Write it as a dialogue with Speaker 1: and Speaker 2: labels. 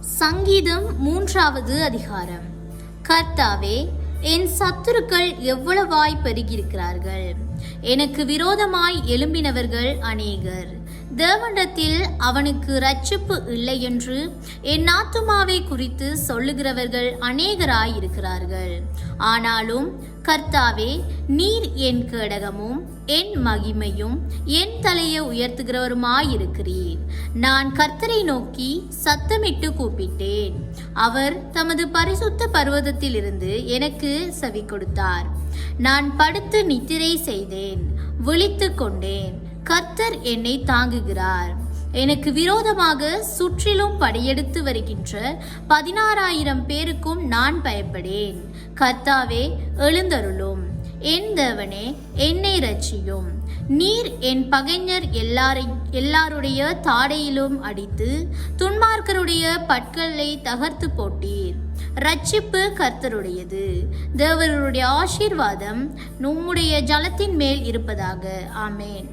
Speaker 1: சங்கீதம் 3வது அதிகாரம். கர்த்தாவே, என் சத்துருக்கள் எவ்வளவாய் பெருகியிருக்கிறார்கள்! எனக்கு விரோதமாய் எழும்பினவர்கள் அநேகர். தேவனிடத்தில் அவனுக்கு இரட்சிப்பு இல்லை என்று என் ஆத்துமாவை குறித்து சொல்லுகிறவர்கள் அநேகராயிருக்கிறார்கள். ஆனாலும் கர்த்தாவே, நீர் என் கேடகமும் என் மகிமையும் என் தலையை உயர்த்துகிறவருமாயிருக்கிறீர். நான் கர்த்தரை நோக்கி சத்தமிட்டு கூப்பிட்டேன். அவர் தமது பரிசுத்த பர்வதத்திலிருந்து எனக்கு செவி கொடுத்தார். நான் படுத்து நித்திரை செய்தேன், விழித்து கொண்டேன். கர்த்தர் என்னை தாங்குகிறார். எனக்கு விரோதமாக சுற்றிலும் படையெடுத்து வருகின்ற 16,000 பேருக்கும் நான் பயப்படேன். கர்த்தாவே, எழுந்தருளும். என் தேவனே, என்னை இரட்சியும். நீர் என் பகைஞர் எல்லாருடைய தாடையிலும் அடித்து துன்மார்க்கருடைய பற்களை தகர்த்து போட்டீர். இரட்சிப்பு கர்த்தருடையது. தேவருடைய ஆசீர்வாதம் நம்முடைய ஜலத்தின் மேல் இருப்பதாக. ஆமேன்.